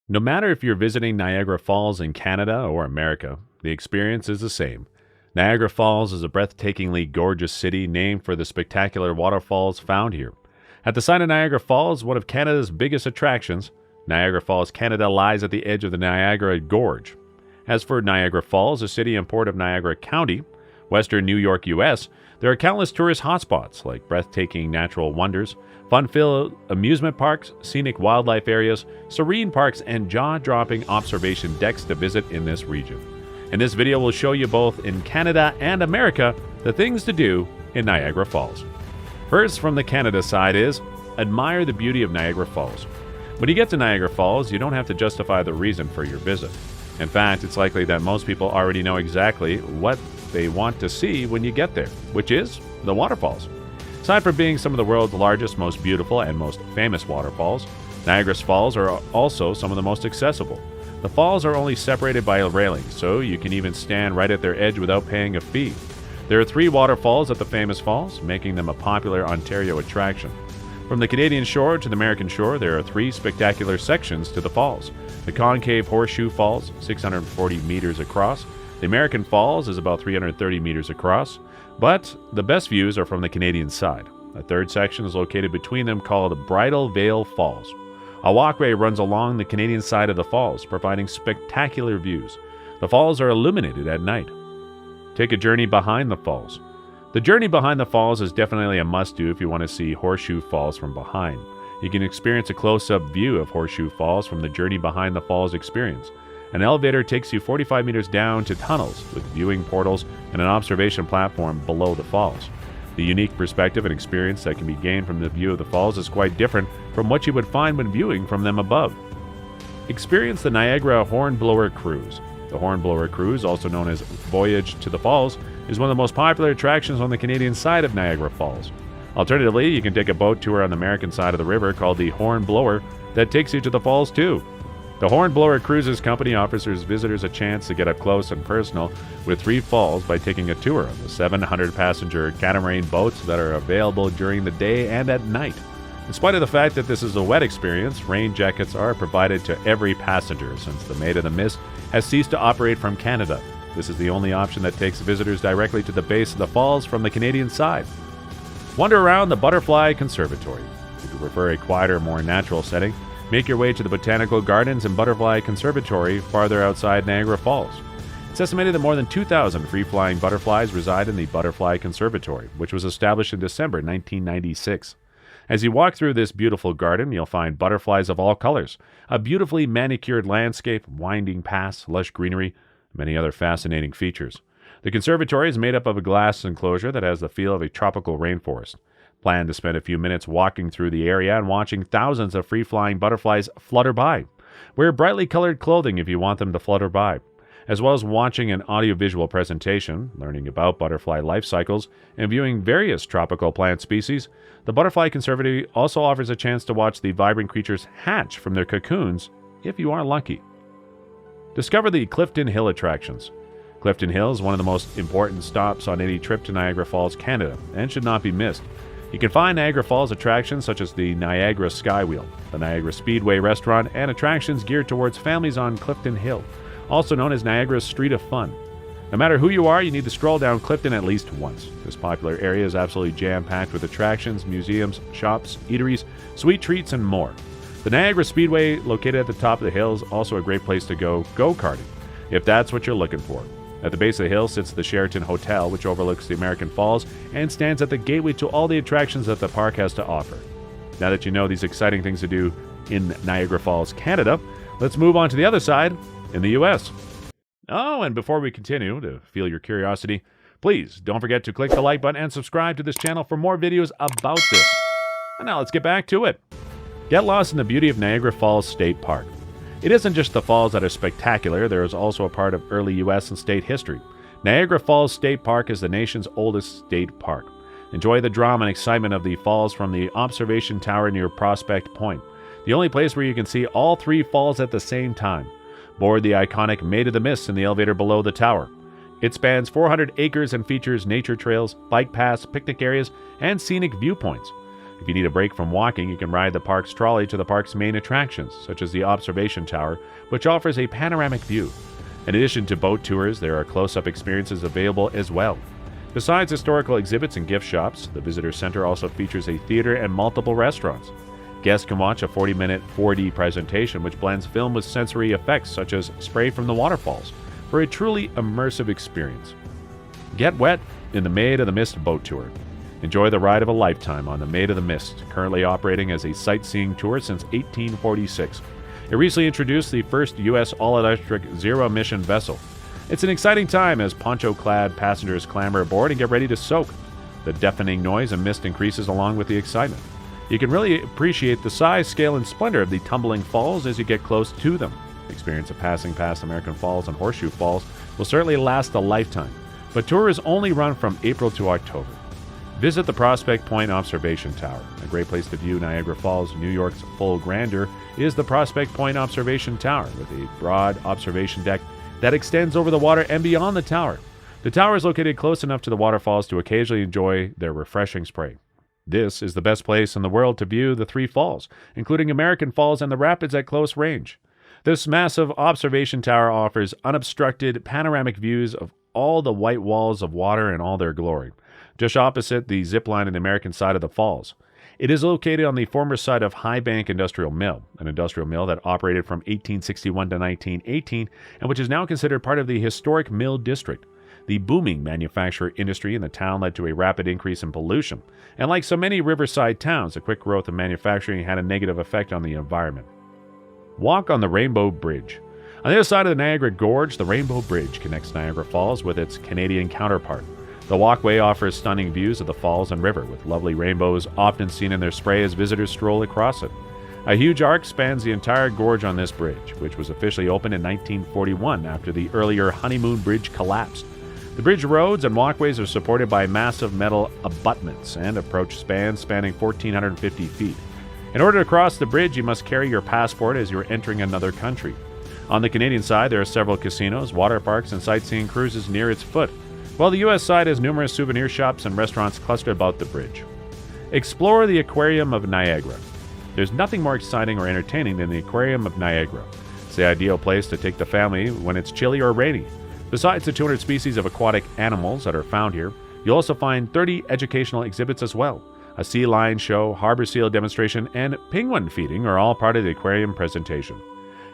No matter if you're visiting Niagara Falls in Canada or America, the experience is the same. Niagara Falls is a breathtakingly gorgeous city named for the spectacular waterfalls found here. At the site of Niagara Falls, one of Canada's biggest attractions, Niagara Falls, Canada lies at the edge of the Niagara Gorge. As for Niagara Falls, a city and port of Niagara County, western New York, U.S., there are countless tourist hotspots like breathtaking natural wonders, fun-filled amusement parks, scenic wildlife areas, serene parks, and jaw-dropping observation decks to visit in this region. In this video, we'll show you both in Canada and America the things to do in Niagara Falls. First, from the Canada side is admire the beauty of Niagara Falls. When you get to Niagara Falls, you don't have to justify the reason for your visit. In fact, it's likely that most people already know exactly what they want to see when you get there, which is the waterfalls. Aside from being some of the world's largest, most beautiful, and most famous waterfalls, Niagara's falls are also some of the most accessible. The falls are only separated by a railing, so you can even stand right at their edge without paying a fee. There are 3 waterfalls at the famous falls, making them a popular Ontario attraction. From the Canadian shore to the American shore, there are 3 spectacular sections to the falls. The concave Horseshoe Falls, 640 meters across. The American Falls is about 330 meters across, but the best views are from the Canadian side. A third section is located between them called Bridal Veil Falls. A walkway runs along the Canadian side of the falls, providing spectacular views. The falls are illuminated at night. Take a journey behind the falls. The journey behind the falls is definitely a must-do if you want to see Horseshoe Falls from behind. You can experience a close-up view of Horseshoe Falls from the Journey Behind the Falls experience. An elevator takes you 45 meters down to tunnels with viewing portals and an observation platform below the falls. The unique perspective and experience that can be gained from the view of the falls is quite different from what you would find when viewing from them above. Experience the Niagara Hornblower Cruise. The Hornblower Cruise, also known as Voyage to the Falls, is one of the most popular attractions on the Canadian side of Niagara Falls. Alternatively, you can take a boat tour on the American side of the river called the Hornblower that takes you to the falls too. The Hornblower Cruises company offers visitors a chance to get up close and personal with 3 falls by taking a tour on the 700-passenger catamaran boats that are available during the day and at night. In spite of the fact that this is a wet experience, rain jackets are provided to every passenger since the Maid has ceased to operate from Canada. This is the only option that takes visitors directly to the base of the falls from the Canadian side. Wander around the Butterfly Conservatory. If you prefer a quieter, more natural setting, make your way to the Botanical Gardens and Butterfly Conservatory farther outside Niagara Falls. It's estimated that more than 2,000 free-flying butterflies reside in the Butterfly Conservatory, which was established in December 1996. As you walk through this beautiful garden, you'll find butterflies of all colors, a beautifully manicured landscape, winding paths, lush greenery, and many other fascinating features. The conservatory is made up of a glass enclosure that has the feel of a tropical rainforest. Plan to spend a few minutes walking through the area and watching thousands of free-flying butterflies flutter by. Wear brightly colored clothing if you want them to flutter by. As well as watching an audiovisual presentation, learning about butterfly life cycles, and viewing various tropical plant species, the Butterfly Conservatory also offers a chance to watch the vibrant creatures hatch from their cocoons if you are lucky. Discover the Clifton Hill attractions. Clifton Hill is one of the most important stops on any trip to Niagara Falls, Canada, and should not be missed. You can find Niagara Falls attractions such as the Niagara Skywheel, the Niagara Speedway restaurant, and attractions geared towards families on Clifton Hill, also known as Niagara's Street of Fun. No matter who you are, you need to stroll down Clifton at least once. This popular area is absolutely jam-packed with attractions, museums, shops, eateries, sweet treats, and more. The Niagara Speedway, located at the top of the hill, is also a great place to go go-karting, if that's what you're looking for. At the base of the hill sits the Sheraton Hotel, which overlooks the American Falls and stands at the gateway to all the attractions that the park has to offer. Now that you know these exciting things to do in Niagara Falls, Canada, let's move on to the other side in the U.S. Oh, and before we continue, to feel your curiosity, please don't forget to click the like button and subscribe to this channel for more videos about this. And now let's get back to it. Get lost in the beauty of Niagara Falls State Park. It isn't just the falls that are spectacular, there is also a part of early U.S. and state history. Niagara Falls State Park is the nation's oldest state park. Enjoy the drama and excitement of the falls from the observation tower near Prospect Point, the only place where you can see all 3 falls at the same time. Board the iconic Maid in the elevator below the tower. It spans 400 acres and features nature trails, bike paths, picnic areas, and scenic viewpoints. If you need a break from walking, you can ride the park's trolley to the park's main attractions, such as the Observation Tower, which offers a panoramic view. In addition to boat tours, there are close-up experiences available as well. Besides historical exhibits and gift shops, the visitor center also features a theater and multiple restaurants. Guests can watch a 40-minute 4D presentation which blends film with sensory effects such as spray from the waterfalls for a truly immersive experience. Get wet in the Maid of the Mist boat tour. Enjoy the ride of a lifetime on the Maid of the Mist, currently operating as a sightseeing tour since 1846. It recently introduced the first U.S. all-electric zero-emission vessel. It's an exciting time as poncho-clad passengers clamber aboard and get ready to soak. The deafening noise and mist increases along with the excitement. You can really appreciate the size, scale, and splendor of the tumbling falls as you get close to them. The experience of passing past American Falls and Horseshoe Falls will certainly last a lifetime, but tours only run from April to October. Visit the Prospect Point Observation Tower. A great place to view Niagara Falls, New York's full grandeur, is the Prospect Point Observation Tower with a broad observation deck that extends over the water and beyond the tower. The tower is located close enough to the waterfalls to occasionally enjoy their refreshing spray. This is the best place in the world to view the three falls, including American Falls and the rapids at close range. This massive observation tower offers unobstructed panoramic views of all the white walls of water in all their glory, just opposite the zip line on the American side of the falls. It is located on the former site of High Bank Industrial Mill, an industrial mill that operated from 1861 to 1918 and which is now considered part of the historic Mill District. The booming manufacturing industry in the town led to a rapid increase in pollution, and like so many riverside towns, the quick growth of manufacturing had a negative effect on the environment. Walk on the Rainbow Bridge. On the other side of the Niagara Gorge, the Rainbow Bridge connects Niagara Falls with its Canadian counterpart. The walkway offers stunning views of the falls and river, with lovely rainbows often seen in their spray as visitors stroll across it. A huge arc spans the entire gorge on this bridge, which was officially opened in 1941 after the earlier Honeymoon Bridge collapsed. The bridge roads and walkways are supported by massive metal abutments and approach spans spanning 1,450 feet. In order to cross the bridge, you must carry your passport as you are entering another country. On the Canadian side, there are several casinos, water parks, and sightseeing cruises near its foot, while the U.S. side has numerous souvenir shops and restaurants clustered about the bridge. Explore the Aquarium of Niagara. There's nothing more exciting or entertaining than the Aquarium of Niagara. It's the ideal place to take the family when it's chilly or rainy. Besides the 200 species of aquatic animals that are found here, you'll also find 30 educational exhibits as well. A sea lion show, harbor seal demonstration, and penguin feeding are all part of the aquarium presentation.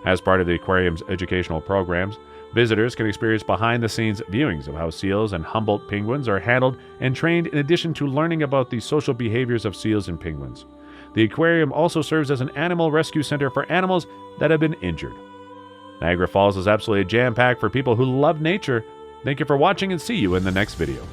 As part of the aquarium's educational programs, visitors can experience behind-the-scenes viewings of how seals and Humboldt penguins are handled and trained, in addition to learning about the social behaviors of seals and penguins. The aquarium also serves as an animal rescue center for animals that have been injured. Niagara Falls is absolutely jam-packed for people who love nature. Thank you for watching and see you in the next video.